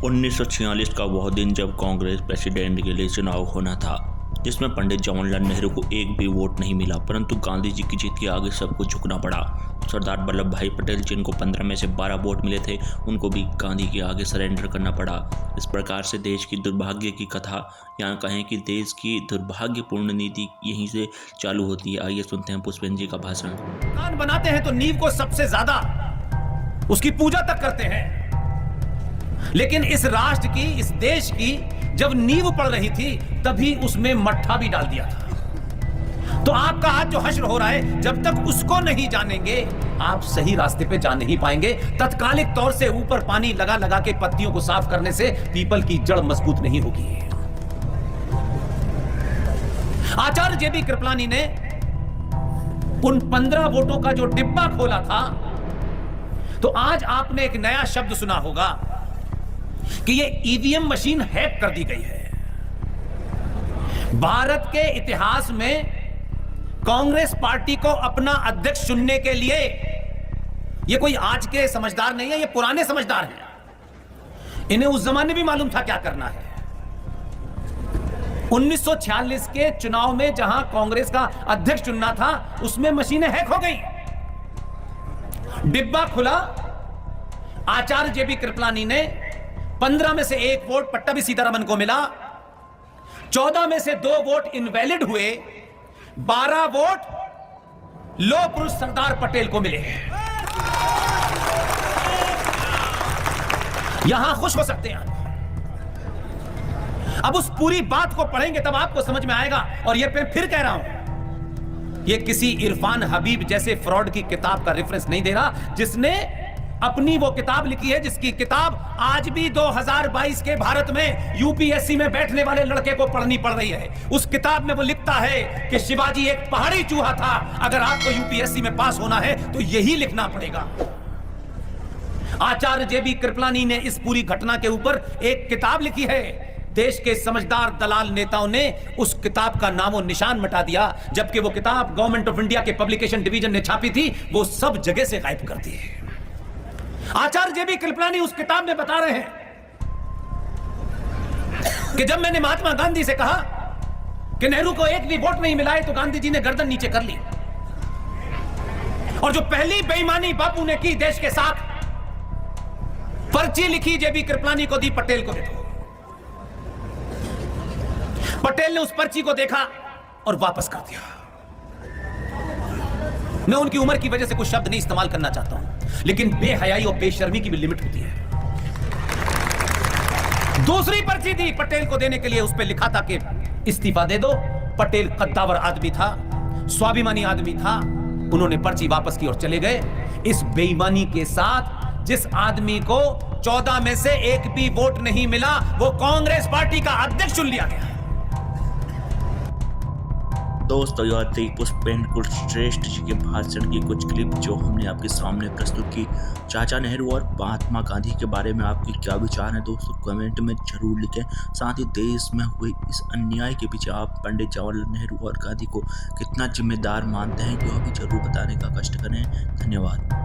1946 का वह दिन जब कांग्रेस प्रेसिडेंट के लिए चुनाव होना था, जिसमें पंडित जवाहरलाल नेहरू को एक भी वोट नहीं मिला, परंतु गांधी जी की जीत के आगे सबको झुकना पड़ा। सरदार वल्लभ भाई पटेल, जिनको 15 में से 12 वोट मिले थे, उनको भी गांधी के आगे सरेंडर करना पड़ा। इस प्रकार से देश की दुर्भाग्य की कथा, या कहें कि देश की दुर्भाग्यपूर्ण नीति यहीं से चालू होती है। आइए सुनते हैं पुष्पेंद्र जी का भाषण। मकान बनाते हैं तो नींव को सबसे ज्यादा उसकी पूजा तक करते हैं, लेकिन इस राष्ट्र की, इस देश की जब नींव पड़ रही थी तभी उसमें मट्ठा भी डाल दिया था। तो आपका आज जो हश्र हो रहा है, जब तक उसको नहीं जानेंगे आप सही रास्ते पे जा नहीं पाएंगे। तत्कालिक तौर से ऊपर पानी लगा लगा के पत्तियों को साफ करने से पीपल की जड़ मजबूत नहीं होगी। आचार्य जेबी कृपलानी ने उन 15 वोटों का जो डिब्बा खोला था, तो आज आपने एक नया शब्द सुना होगा कि ये ईवीएम मशीन हैक कर दी गई है। भारत के इतिहास में कांग्रेस पार्टी को अपना अध्यक्ष चुनने के लिए ये कोई आज के समझदार नहीं है, ये पुराने समझदार हैं। इन्हें उस जमाने भी मालूम था क्या करना है। 1946 के चुनाव में जहां कांग्रेस का अध्यक्ष चुनना था, उसमें मशीनें हैक हो गई। डिब्बा खुला, आचार्य जेबी कृपलानी ने 15 में से 1 वोट पट्टाभी सीतारमन को मिला, 14 में से 2 वोट इनवैलिड हुए, 12 वोट लौह पुरुष सरदार पटेल को मिले। यहां खुश हो सकते हैं। अब उस पूरी बात को पढ़ेंगे तब आपको समझ में आएगा। और यह मैं फिर कह रहा हूं, यह किसी इरफान हबीब जैसे फ्रॉड की किताब का रेफरेंस नहीं दे रहा, जिसने अपनी वो किताब लिखी है, जिसकी किताब आज भी 2022 के भारत में यूपीएससी में बैठने वाले लड़के को पढ़नी पड़ रही है। उस किताब में वो लिखता है कि शिवाजी एक पहाड़ी चूहा था। अगर आपको यूपीएससी में पास होना है तो यही लिखना पड़ेगा। आचार्य जेबी कृपलानी ने इस पूरी घटना के ऊपर एक किताब लिखी है। देश के समझदार दलाल नेताओं ने उस किताब का नामो निशान मिटा दिया, जबकि वो किताब गवर्नमेंट ऑफ इंडिया के पब्लिकेशन डिवीजन ने छापी थी, वो सब जगह से गायब कर दी है। आचार्य जेबी कृपलानी उस किताब में बता रहे हैं कि जब मैंने महात्मा गांधी से कहा कि नेहरू को एक भी वोट नहीं मिला है, तो गांधी जी ने गर्दन नीचे कर ली। और जो पहली बेईमानी बापू ने की देश के साथ, पर्ची लिखी जेबी कृपलानी को दी, पटेल को देखो। पटेल ने उस पर्ची को देखा और वापस कर दिया। मैं उनकी उम्र की वजह से कुछ शब्द नहीं इस्तेमाल करना चाहता हूं, लेकिन बेहयाई और बेशर्मी की भी लिमिट होती है। दूसरी पर्ची दी पटेल को देने के लिए, उस पर लिखा था कि इस्तीफा दे दो। पटेल कद्दावर आदमी था, स्वाभिमानी आदमी था। उन्होंने पर्ची वापस की और चले गए। इस बेईमानी के साथ जिस आदमी को 14 में से 1 भी वोट नहीं मिला, वो कांग्रेस पार्टी का अध्यक्ष चुन लिया गया। दोस्तों, यह थी पुष्पेंद्र कुलश्रेष्ठ जी के भाषण की कुछ क्लिप जो हमने आपके सामने प्रस्तुत की। चाचा नेहरू और महात्मा गांधी के बारे में आपके क्या विचार हैं दोस्तों, कमेंट में जरूर लिखें। साथ ही देश में हुए इस अन्याय के पीछे आप पंडित जवाहरलाल नेहरू और गांधी को कितना जिम्मेदार मानते हैं, यह भी जरूर बताने का कष्ट करें। धन्यवाद।